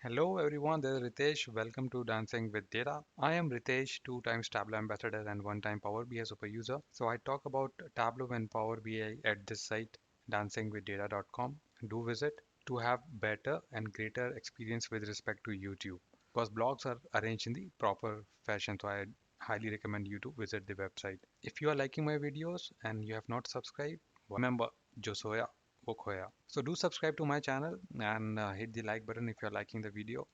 Hello everyone, this is Ritesh. Welcome to Dancing with Data. I am Ritesh, two times Tableau ambassador and one time Power BI super user. So I talk about Tableau and Power BI at this site, dancingwithdata.com. Do visit to have better and greater experience with respect to YouTube because blogs are arranged in the proper fashion. So I highly recommend you to visit the website. If you are liking my videos and you have not subscribed, remember, jo soya wo khoya. So do subscribe to my channel and hit the like button if you're liking the video.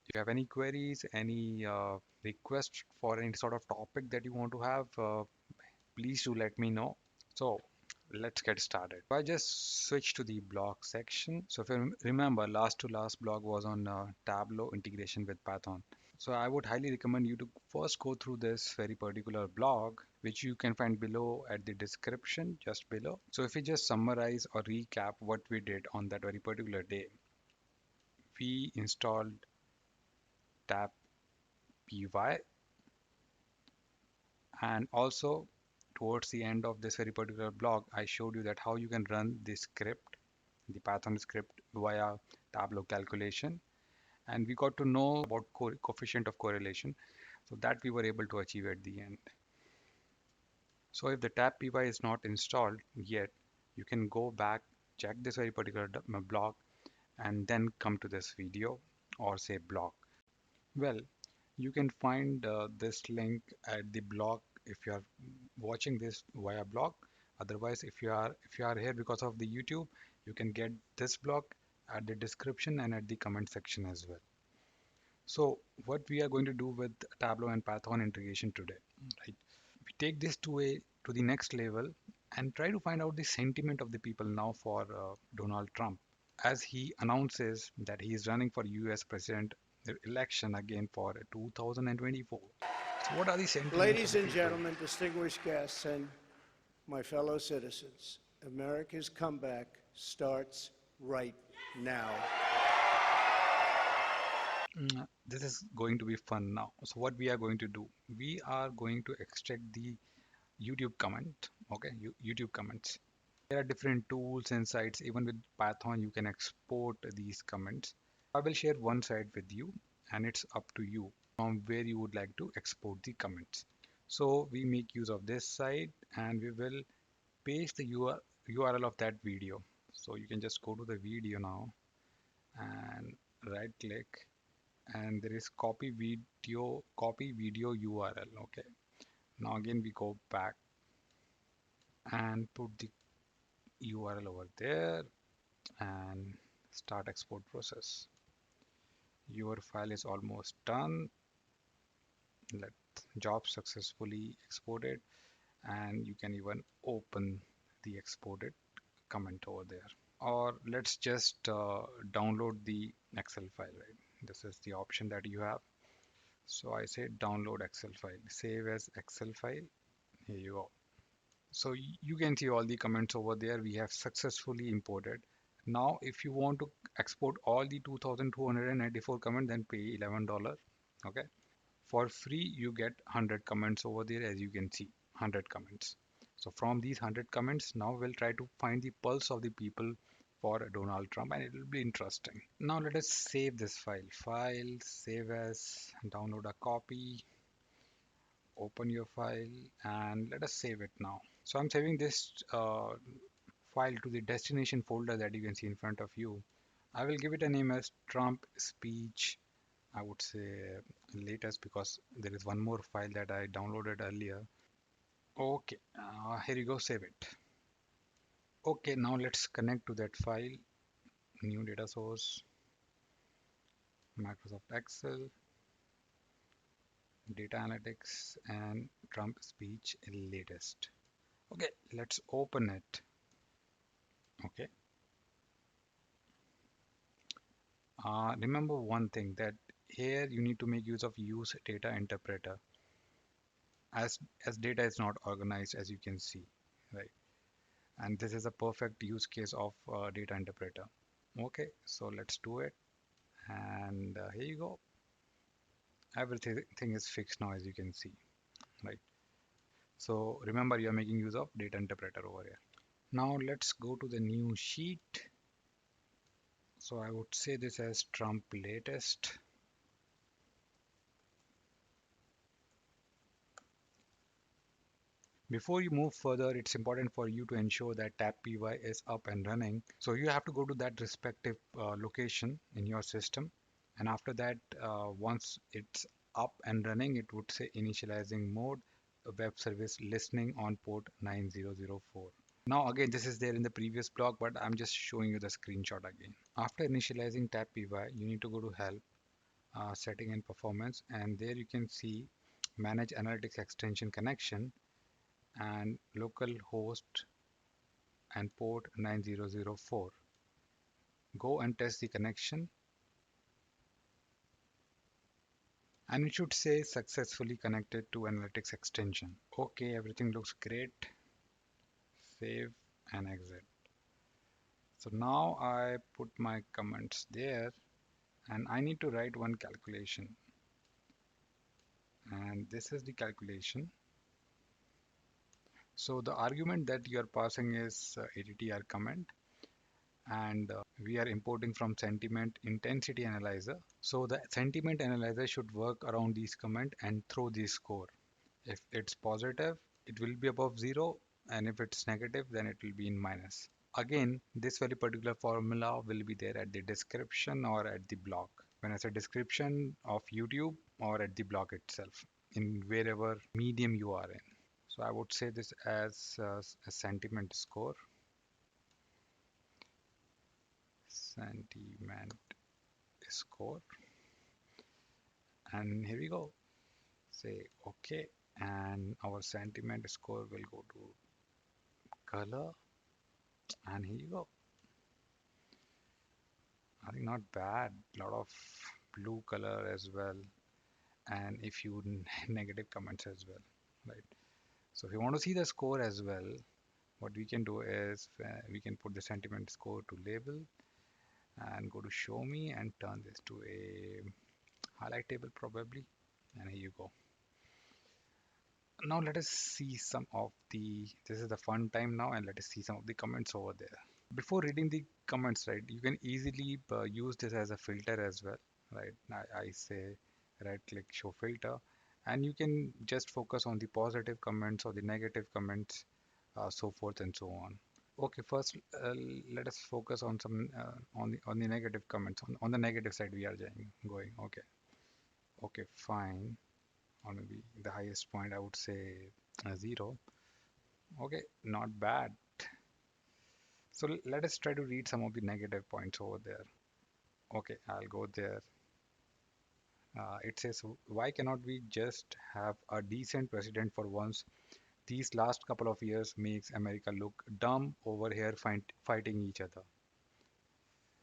If you have any queries, any requests for any sort of topic that you want to have, please do let me know. So let's get started. I just switched to the blog section. So if you remember, last to last blog was on Tableau integration with Python. So I would highly recommend you to first go through this very particular blog, which you can find below at the description, just below. So if we just summarize or recap what we did on that very particular day, we installed tab py, and also towards the end of this very particular blog I showed you that how you can run the script, the Python script via Tableau calculation, and we got to know about coefficient of correlation, so that we were able to achieve at the end. So if the tab py is not installed yet, you can go back, check this very particular blog, and then come to this video or say blog. Well, you can find this link at the blog if you are watching this via blog. Otherwise, if you are here because of the YouTube, you can get this blog at the description and at the comment section as well. So what we are going to do with Tableau and Python integration today, right? We take this to the next level and try to find out the sentiment of the people now for Donald Trump, as he announces that he is running for US president election again for 2024. So what are the sentiments of Ladies the and people? gentlemen, distinguished guests, and my fellow citizens, America's comeback starts right now. This is going to be fun now. So what we are going to do, we are going to extract the YouTube comment, okay, YouTube comments. There are different tools and sites. Even with Python, you can export these comments. I will share one site with you, and it's up to you from where you would like to export the comments. So we make use of this site, and we will paste the URL of that video. So you can just go to the video now and right click, and there is copy video URL. Okay, now again we go back and put the URL over there and start export process. Your file is almost done. Let job successfully exported, and you can even open the exported comment over there. Or let's just download the Excel file, right? This is the option that you have. So I say download Excel file, save as Excel file. Here you go. So you can see all the comments over there we have successfully imported. Now if you want to export all the 2294 comments, then pay $11. Okay, for free you get 100 comments over there, as you can see 100 comments. So from these 100 comments, now we'll try to find the pulse of the people for Donald Trump, and it will be interesting. Now let us save this file, save as, download a copy, open your file, and let us save it now. So I'm saving this file to the destination folder that you can see in front of you. I will give it a name as Trump speech, I would say latest, because there is one more file that I downloaded earlier. Okay, here you go, save it. Okay, now let's connect to that file, new data source, Microsoft Excel, data analytics, and Trump speech latest. Okay, let's open it. Okay, remember one thing, that here you need to make use of use data interpreter, as data is not organized, as you can see, right? And this is a perfect use case of data interpreter. Okay, so let's do it, and here you go. Everything is fixed now, as you can see, right? So remember, you are making use of data interpreter over here. Now let's go to the new sheet. So I would say this as Trump latest. Before you move further, it's important for you to ensure that tab.py is up and running. So you have to go to that respective location in your system. And after that, once it's up and running, it would say initializing mode, web service listening on port 9004. Now again, this is there in the previous block, but I'm just showing you the screenshot again. After initializing tab.py, you need to go to help, setting and performance, and there you can see manage analytics extension connection and local host and port 9004. Go and test the connection, and it should say successfully connected to analytics extension. Okay, everything looks great. Save and exit. So now I put my comments there and I need to write one calculation, and this is the calculation. So the argument that you are passing is ATTR comment, and we are importing from sentiment intensity analyzer. So the sentiment analyzer should work around these comment and throw the score. If it's positive, it will be above 0, and if it's negative, then it will be in minus. Again, this very particular formula will be there at the description or at the block. When I say description of YouTube or at the block itself, in wherever medium you are in. So I would say this as a sentiment score. Sentiment score. And here we go. Say OK. And our sentiment score will go to color. And here you go. I think not bad. A lot of blue color as well. And if you negative comments as well, right? So if you want to see the score as well, what we can do is we can put the sentiment score to label and go to show me and turn this to a highlight table probably. And here you go. Now let us see some of the, this is the fun time now, and let us see some of the comments over there. Before reading the comments, right, you can easily use this as a filter as well, right? I say right click show filter, and you can just focus on the positive comments or the negative comments, so forth and so on. Okay, first let us focus on some on the negative comments. On the negative side we are going. Okay, okay, fine. Or maybe the highest point I would say 0. Okay, not bad. So let us try to read some of the negative points over there. Okay, I'll go there. It says, why cannot we just have a decent president for once? These last couple of years makes America look dumb over here fighting each other.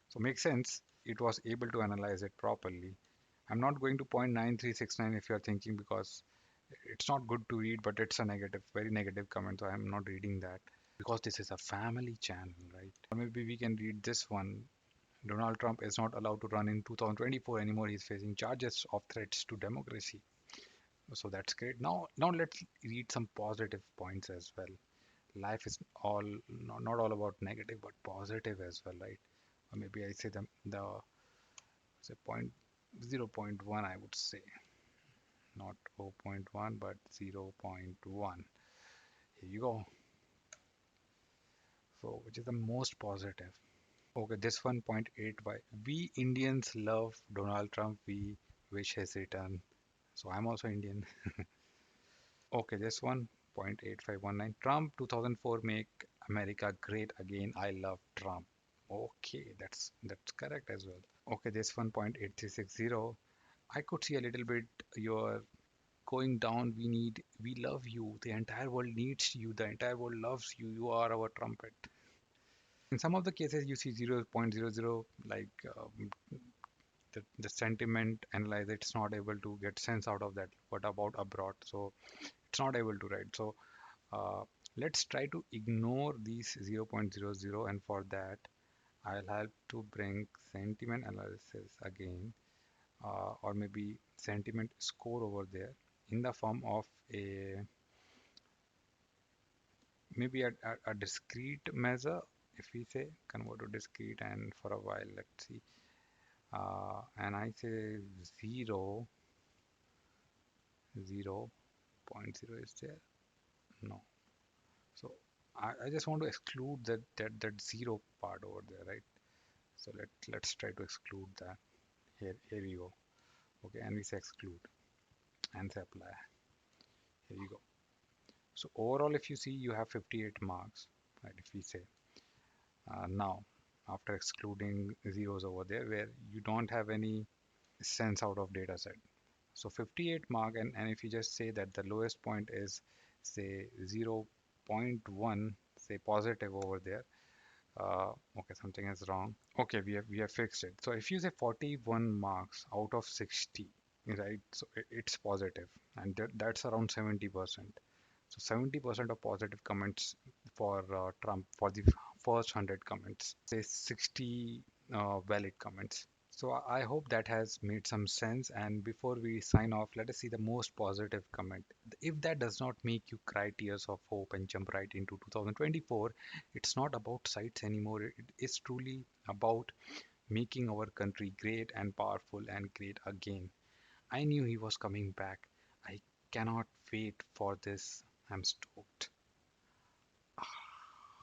So makes sense. It was able to analyze it properly. I'm not going to point 9369 if you're thinking, because it's not good to read, but it's a negative, very negative comment. So I'm not reading that because this is a family channel, right? Or maybe we can read this one. Donald Trump is not allowed to run in 2024 anymore. He's facing charges of threats to democracy. So that's great. Now let's read some positive points as well. Life is all not all about negative, but positive as well, right? Or maybe I say the say point 0.1, I would say, not 0.1, but 0.1. Here you go. So which is the most positive? Okay, this 1.8 by we Indians love Donald Trump. We wish his return. So I'm also Indian. Okay, this one 0.8519. Trump 2004 make America great again. I love Trump. Okay, that's correct as well. Okay, this 1.8360. I could see a little bit you're going down. We love you. The entire world needs you. The entire world loves you. You are our trumpet. In some of the cases, you see 0.00, like the sentiment analyzer, it's not able to get sense out of that. What about abroad? So it's not able to write. So uh, let's try to ignore these 0.00, and for that, I'll have to bring sentiment analysis again, or maybe sentiment score over there in the form of a maybe a discrete measure. if we say convert to discrete, and for a while, let's see, and I say 0, 0.0 is there? No. So I just want to exclude that 0 part over there, right? So let's try to exclude that. Here we go. Okay, and we say exclude and say apply. Here you go. So overall, if you see, you have 58 marks, right? If we say now, after excluding zeros over there, where you don't have any sense out of data set. So 58 mark, and if you just say that the lowest point is say 0.1, say positive over there. Okay, something is wrong. Okay, we have fixed it. So if you say 41 marks out of 60, right? So it's positive, and that's around 70%. So 70% of positive comments for Trump for the first 100 comments. Say 60 valid comments. So I hope that has made some sense. And before we sign off, let us see the most positive comment. If that does not make you cry tears of hope and jump right into 2024, it's not about sites anymore. It is truly about making our country great and powerful and great again. I knew he was coming back. I cannot wait for this. I'm stoked.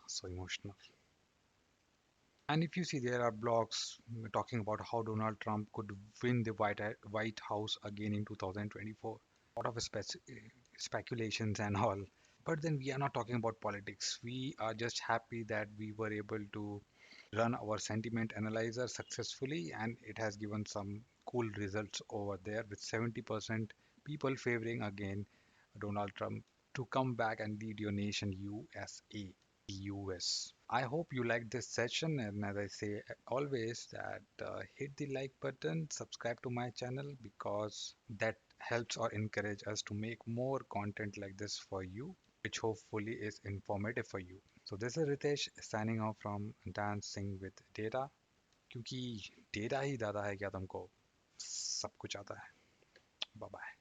So emotional. And if you see, there are blogs talking about how Donald Trump could win the White House again in 2024. A lot of speculations and all. But then we are not talking about politics. We are just happy that we were able to run our sentiment analyzer successfully, and it has given some cool results over there with 70% people favoring again Donald Trump to come back and lead your nation, USA. US. I hope you liked this session, and as I say always, that hit the like button, subscribe to my channel, because that helps or encourage us to make more content like this for you, which hopefully is informative for you. So this is Ritesh signing off from Dancing with Data, क्योंकि data ही दादा है क्या तुमको सब कुछ आता है. Bye bye.